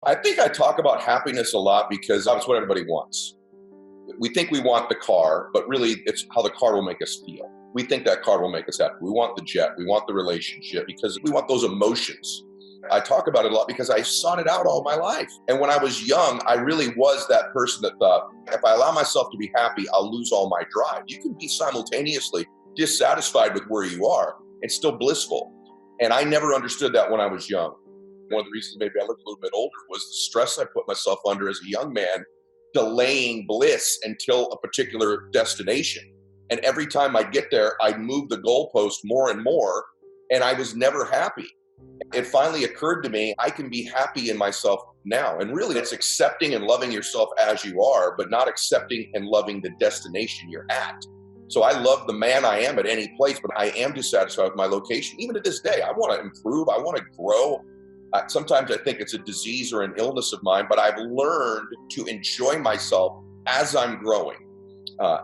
I think I talk about happiness a lot because that's what everybody wants. We think we want the car, but really it's how the car will make us feel. We think that car will make us happy. We want the jet. We want the relationship because we want those emotions. I talk about it a lot because I sought it out all my life. And when I was young, I really was that person that thought, if I allow myself to be happy, I'll lose all my drive. You can be simultaneously dissatisfied with where you are and still blissful. And I never understood that when I was young. One of the reasons maybe I looked a little bit older was the stress I put myself under as a young man, delaying bliss until a particular destination. And every time I'd get there, I'd move the goalpost more and more, and I was never happy. It finally occurred to me, I can be happy in myself now. And really, it's accepting and loving yourself as you are, but not accepting and loving the destination you're at. So I love the man I am at any place, but I am dissatisfied with my location. Even to this day, I want to improve. I want to grow. Sometimes I think it's a disease or an illness of mine, but I've learned to enjoy myself as I'm growing,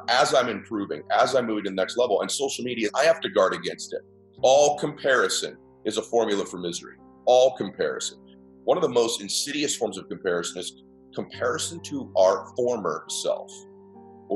as I'm improving, as I'm moving to the next level. And social media, I have to guard against it. All comparison is a formula for misery. All comparison. One of the most insidious forms of comparison is comparison to our former self.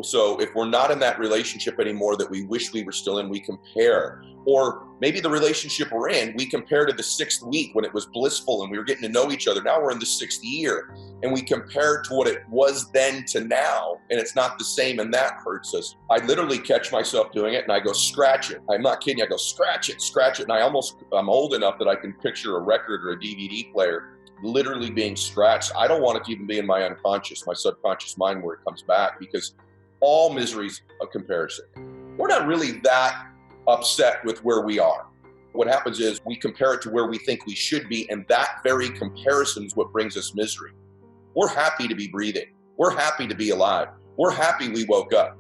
So if we're not in that relationship anymore that we wish we were still in, we compare. Or maybe the relationship we're in, we compare to the 6th week when it was blissful and we were getting to know each other. Now we're in the 6th year and we compare to what it was then to now, and it's not the same, and that hurts us. I literally catch myself doing it and I go, scratch it. I'm not kidding. I go, scratch it. And I'm old enough that I can picture a record or a DVD player literally being scratched. I don't want it to even be in my unconscious, my subconscious mind where it comes back, because all misery's a comparison. We're not really that upset with where we are. What happens is we compare it to where we think we should be, and that very comparison is what brings us misery. We're happy to be breathing. We're happy to be alive. We're happy we woke up.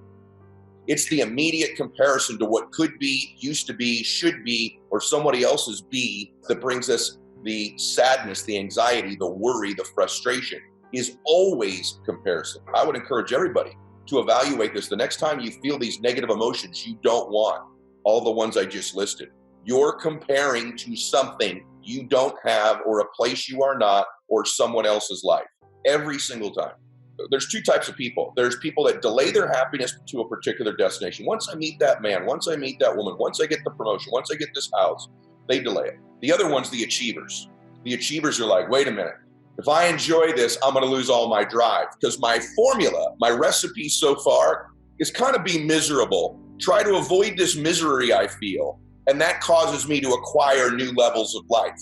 It's the immediate comparison to what could be, used to be, should be, or somebody else's be that brings us the sadness, the anxiety, the worry, the frustration. Is always comparison. I would encourage everybody to evaluate this. The next time you feel these negative emotions you don't want, all the ones I just listed, you're comparing to something you don't have, or a place you are not, or someone else's life. Every single time. There's 2 types of people. There's people that delay their happiness to a particular destination. Once I meet that man, once I meet that woman, once I get the promotion, once I get this house, they delay it. The other one's the achievers. The achievers are like, wait a minute. If I enjoy this, I'm going to lose all my drive, because my formula, my recipe so far is kind of be miserable. Try to avoid this misery I feel. And that causes me to acquire new levels of life.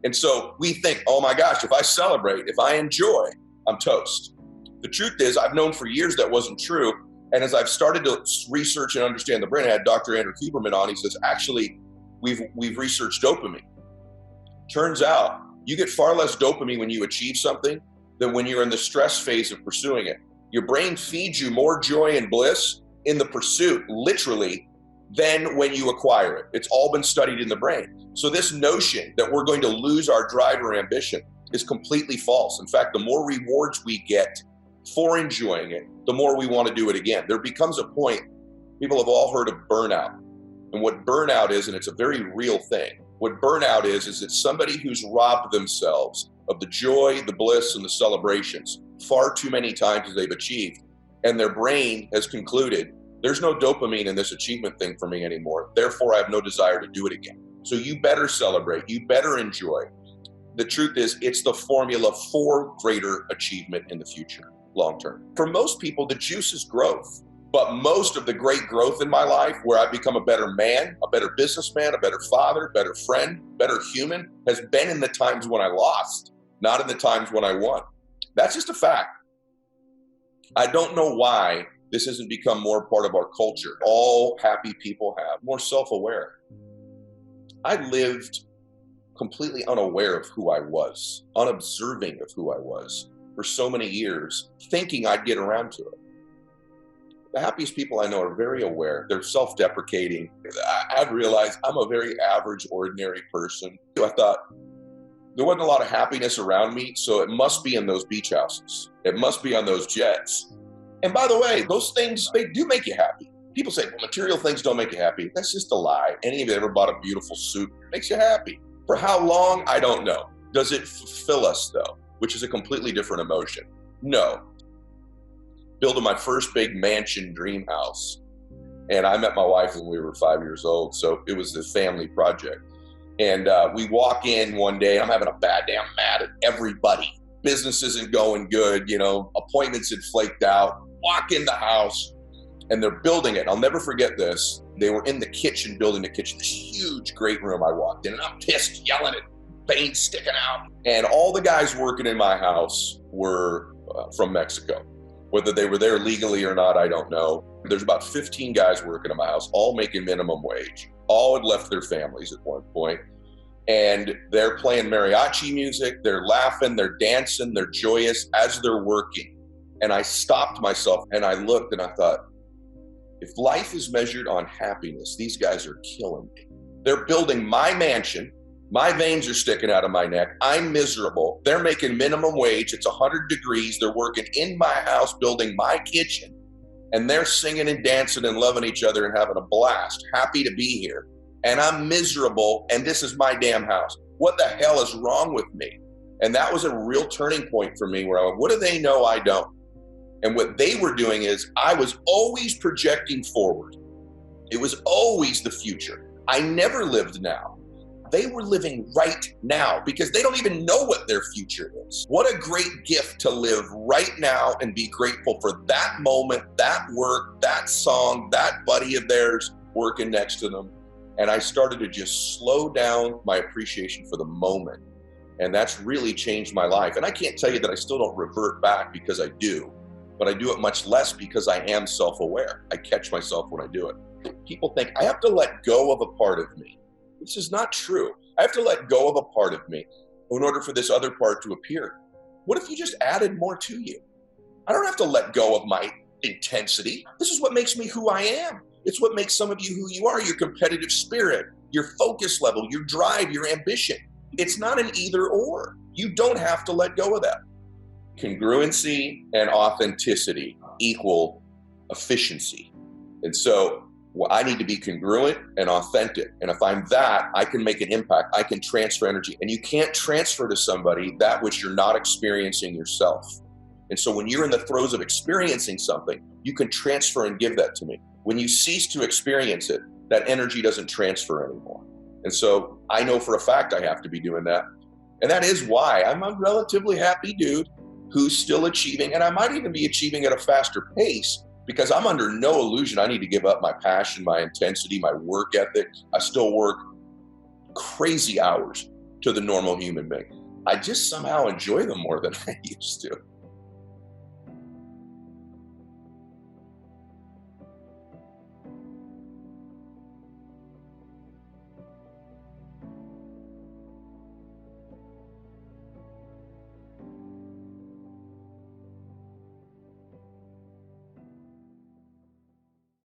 And so we think, oh my gosh, if I celebrate, if I enjoy, I'm toast. The truth is, I've known for years that wasn't true. And as I've started to research and understand the brain, I had Dr. Andrew Huberman on. He says, actually, we've researched dopamine. Turns out, you get far less dopamine when you achieve something than when you're in the stress phase of pursuing it. Your brain feeds you more joy and bliss in the pursuit, literally, than when you acquire it. It's all been studied in the brain. So this notion that we're going to lose our drive or ambition is completely false. In fact, the more rewards we get for enjoying it, the more we want to do it again. There becomes a point, people have all heard of burnout. And what burnout is, and it's a very real thing, what burnout is it's somebody who's robbed themselves of the joy, the bliss, and the celebrations far too many times as they've achieved. And their brain has concluded, there's no dopamine in this achievement thing for me anymore. Therefore, I have no desire to do it again. So you better celebrate. You better enjoy. The truth is, it's the formula for greater achievement in the future, long term. For most people, the juice is growth. But most of the great growth in my life, where I've become a better man, a better businessman, a better father, better friend, better human, has been in the times when I lost, not in the times when I won. That's just a fact. I don't know why this hasn't become more part of our culture. All happy people have more self-aware. I lived completely unaware of who I was, unobserving of who I was for so many years, thinking I'd get around to it. The happiest people I know are very aware. They're self-deprecating. I've realized I'm a very average, ordinary person. I thought there wasn't a lot of happiness around me, so it must be in those beach houses. It must be on those jets. And by the way, those things, they do make you happy. People say, well, material things don't make you happy. That's just a lie. Any of you ever bought a beautiful suit? It makes you happy. For how long? I don't know. Does it fulfill us, though? which is a completely different emotion. No. Building my first big mansion dream house. And I met my wife when we were 5 years old. So it was this family project. And we walk in one day, I'm having a bad day. I'm mad at everybody. Business isn't going good. You know, appointments had flaked out. Walk in the house and they're building it. I'll never forget this. They were in the kitchen, building the kitchen, this huge, great room. I walked in and I'm pissed, yelling at veins sticking out. And all the guys working in my house were from Mexico. Whether they were there legally or not, I don't know. There's about 15 guys working in my house, all making minimum wage. All had left their families at one point. And they're playing mariachi music, they're laughing, they're dancing, they're joyous as they're working. And I stopped myself and I looked and I thought, if life is measured on happiness, these guys are killing me. They're building my mansion. My veins are sticking out of my neck. I'm miserable. They're making minimum wage. It's 100 degrees. They're working in my house, building my kitchen. And they're singing and dancing and loving each other and having a blast, happy to be here. And I'm miserable, and this is my damn house. What the hell is wrong with me? And that was a real turning point for me where I went, what do they know I don't? And what they were doing is I was always projecting forward. It was always the future. I never lived now. They were living right now because they don't even know what their future is. What a great gift to live right now and be grateful for that moment, that work, that song, that buddy of theirs working next to them. And I started to just slow down my appreciation for the moment. And that's really changed my life. And I can't tell you that I still don't revert back because I do, but I do it much less because I am self-aware. I catch myself when I do it. People think I have to let go of a part of me. This is not true. I have to let go of a part of me in order for this other part to appear. What if you just added more to you? I don't have to let go of my intensity. This is what makes me who I am. It's what makes some of you who you are, your competitive spirit, your focus level, your drive, your ambition. It's not an either or. You don't have to let go of that. Congruency and authenticity equal efficiency. And so I need to be congruent and authentic. And if I'm that, I can make an impact. I can transfer energy. And you can't transfer to somebody that which you're not experiencing yourself. And so when you're in the throes of experiencing something, you can transfer and give that to me. When you cease to experience it, that energy doesn't transfer anymore. And so I know for a fact I have to be doing that. And that is why I'm a relatively happy dude who's still achieving. And I might even be achieving at a faster pace because I'm under no illusion I need to give up my passion, my intensity, my work ethic. I still work crazy hours to the normal human being. I just somehow enjoy them more than I used to.